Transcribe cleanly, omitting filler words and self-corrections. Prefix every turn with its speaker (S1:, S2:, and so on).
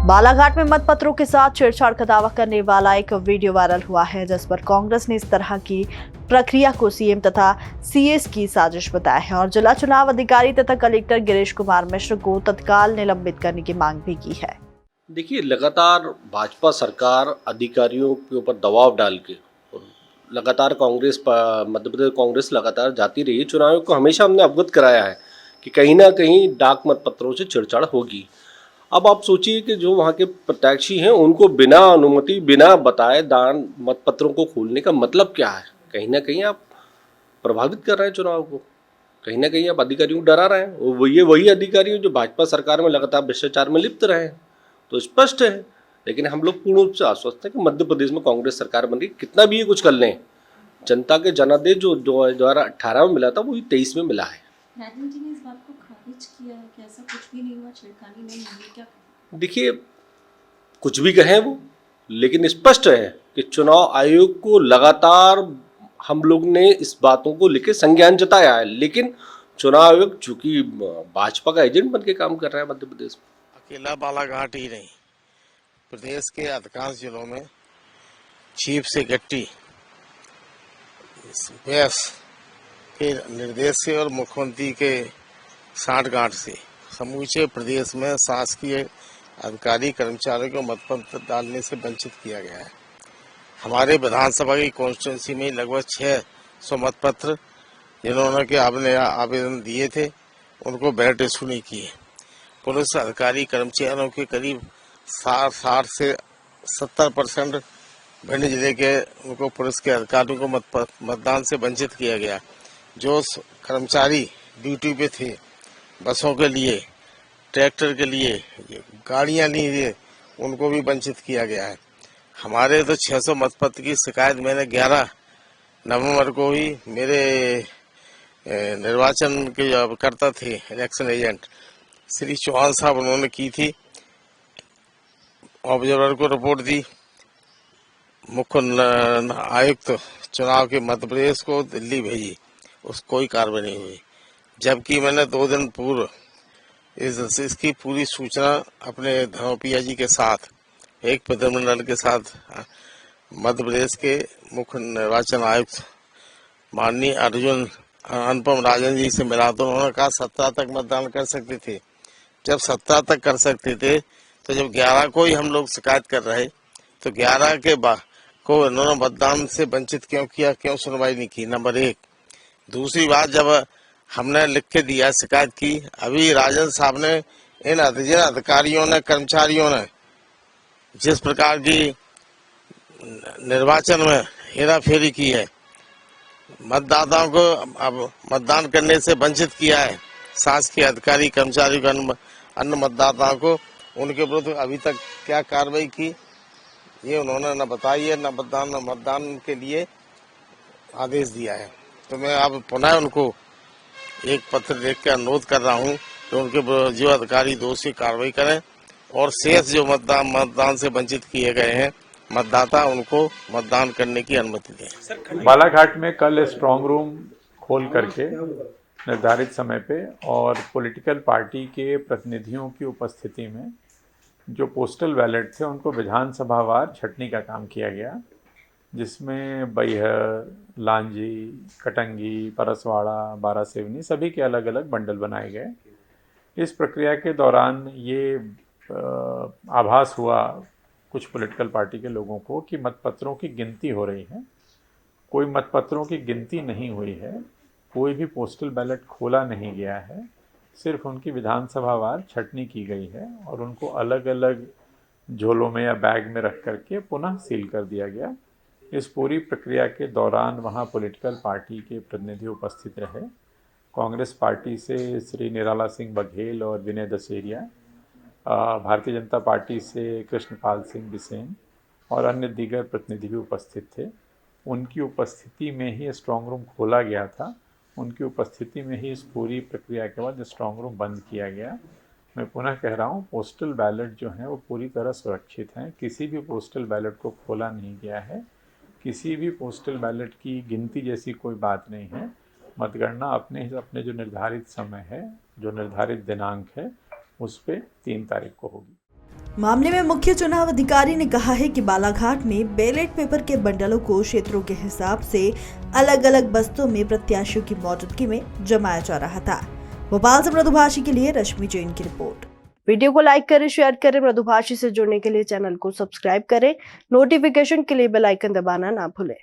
S1: बालाघाट में मतपत्रों के साथ छेड़छाड़ का दावा करने वाला एक वीडियो वायरल हुआ है, जिस पर कांग्रेस ने इस तरह की प्रक्रिया को सीएम तथा सीएस की साजिश बताया है और जिला चुनाव अधिकारी तथा कलेक्टर गिरीश कुमार मिश्र को तत्काल निलंबित करने की मांग भी की है।
S2: देखिए, लगातार भाजपा सरकार अधिकारियों के ऊपर दबाव डाल के और लगातार मध्य प्रदेश कांग्रेस लगातार जाती रही। चुनाव आयोग को हमेशा हमने अवगत कराया है कि कहीं ना कहीं डाक मतपत्रों से छेड़छाड़ होगी। अब आप सोचिए कि जो वहाँ के प्रत्याशी हैं उनको बिना अनुमति, बिना बताए दान मतपत्रों को खोलने का मतलब क्या है? कहीं ना कहीं आप प्रभावित कर रहे हैं चुनाव को, कहीं ना कहीं आप अधिकारियों को डरा रहे हैं। वो ये वही अधिकारी हैं जो भाजपा सरकार में लगातार भ्रष्टाचार में लिप्त रहे हैं, तो स्पष्ट है। लेकिन हम लोग पूर्ण रूप से आश्वस्त हैं कि मध्य प्रदेश में कांग्रेस सरकार बन रही, कितना भी ये कुछ कर लें, जनता के जनादेश जो 2018 में मिला था वही 23 में मिला है।
S3: राजन जी ने इस बात को खारिज किया है कि ऐसा कुछ भी नहीं हुआ, छेड़खानी नहीं हुई, क्या?
S2: देखिए, कुछ भी कहें वो, लेकिन स्पष्ट है कि चुनाव आयोग को लगातार हम लोग ने इस बातों को लेकर संज्ञान जताया है, लेकिन चुनाव आयोग चूंकि भाजपा का एजेंट बन के काम कर रहा है मध्य प्रदेश में।
S4: अकेला बालाघाट ही नहीं, प्रदेश के अधिकांश जिलों में चीफ सेक्रेटरी व्यास के निर्देश से और मुख्यमंत्री के साठगांठ से समूचे प्रदेश में शासकीय अधिकारी कर्मचारियों को मतपत्र डालने से वंचित किया गया है। हमारे विधानसभा की कॉन्स्टिट्यूंसी में लगभग 600 मतपत्र जिन्होंने के आवेदन दिए थे उनको वैलिड इशू नहीं किए। पुलिस अधिकारी कर्मचारियों के करीब 60 से 70% भिंड जिले के उनको पुलिस के अधिकारियों को मतदान से वंचित किया गया। जो कर्मचारी ड्यूटी पे थे, बसों के लिए, ट्रैक्टर के लिए गाड़ियां ली थी, उनको भी वंचित किया गया है। हमारे तो 600 मतपत्र की शिकायत मैंने 11 नवंबर को ही मेरे निर्वाचन के जो करता थे इलेक्शन एजेंट श्री चौहान साहब उन्होंने की थी, ऑब्जर्वर को रिपोर्ट दी, मुख्य आयुक्त चुनाव के मध्य प्रदेश को दिल्ली भेजी, उस कोई कार्रवाई नहीं हुई। जबकि मैंने 2 दिन पूर्व इसकी पूरी सूचना अपने धनोपिया जी के साथ एक प्रतिनिधिमंडल के साथ मध्य प्रदेश के मुख्य निर्वाचन आयुक्त माननीय अनुपम राजन जी से मिला, तो उन्होंने कहा 17 तक मतदान कर सकते थे। जब 17 तक कर सकते थे तो जब 11 को ही हम लोग शिकायत कर रहे तो 11 के बाद को इन्होंने मतदान से वंचित क्यों किया, क्यों सुनवाई नहीं की? नंबर 1। दूसरी बात, जब हमने लिख के दिया, शिकायत की, अभी राजन साहब ने इन अधिकारियों ने, कर्मचारियों ने जिस प्रकार की निर्वाचन में हेराफेरी की है, मतदाताओं को अब मतदान करने से वंचित किया है, शासकीय अधिकारी कर्मचारी को, अन्य मतदाताओं को, उनके विरुद्ध अभी तक क्या कार्रवाई की ये उन्होंने न बताई है, न मतदान के लिए आदेश दिया है। तो मैं अब पुनः उनको एक पत्र लिख के अनुरोध कर रहा हूं कि उनके जो अधिकारी दोषी कार्रवाई करें और शेष जो मतदान से वंचित किए गए हैं मतदाता, उनको मतदान करने की अनुमति दें।
S5: बालाघाट में कल स्ट्रांग रूम खोल करके निर्धारित समय पे और पॉलिटिकल पार्टी के प्रतिनिधियों की उपस्थिति में जो पोस्टल बैलेट थे उनको विधानसभावार छंटनी का काम किया गया, जिसमें बैहर, लांजी, कटंगी, परसवाड़ा, बारासिवनी सभी के अलग अलग बंडल बनाए गए। इस प्रक्रिया के दौरान ये आभास हुआ कुछ पॉलिटिकल पार्टी के लोगों को कि मतपत्रों की गिनती हो रही है। कोई मतपत्रों की गिनती नहीं हुई है, कोई भी पोस्टल बैलेट खोला नहीं गया है, सिर्फ उनकी विधानसभावार छंटनी की गई है और उनको अलग अलग झोलों में या बैग में रख करके पुनः सील कर दिया गया। इस पूरी प्रक्रिया के दौरान वहाँ पॉलिटिकल पार्टी के प्रतिनिधि उपस्थित रहे। कांग्रेस पार्टी से श्री निराला सिंह बघेल और विनय दशहरिया, भारतीय जनता पार्टी से कृष्णपाल सिंह बिसेन और अन्य दीगर प्रतिनिधि भी उपस्थित थे। उनकी उपस्थिति में ही स्ट्रांग रूम खोला गया था, उनकी उपस्थिति में ही इस पूरी प्रक्रिया के बाद स्ट्रांग रूम बंद किया गया। मैं पुनः कह रहा हूँ, पोस्टल बैलेट जो हैं वो पूरी तरह सुरक्षित हैं, किसी भी पोस्टल बैलेट को खोला नहीं गया है, किसी भी पोस्टल बैलेट की गिनती जैसी कोई बात नहीं है। मतगणना अपने जो निर्धारित समय है, जो निर्धारित दिनांक है, उस पे 3 तारीख को होगी।
S1: मामले में मुख्य चुनाव अधिकारी ने कहा है कि बालाघाट में बैलेट पेपर के बंडलों को क्षेत्रों के हिसाब से अलग अलग बस्तों में प्रत्याशियों की मौजूदगी में जमाया जा रहा था। भोपाल से मृदुभाषी के लिए रश्मि जैन की रिपोर्ट। वीडियो को लाइक करें, शेयर करें। मृदुभाषी से जुड़ने के लिए चैनल को सब्सक्राइब करें। नोटिफिकेशन के लिए बेल आइकन दबाना ना भूलें।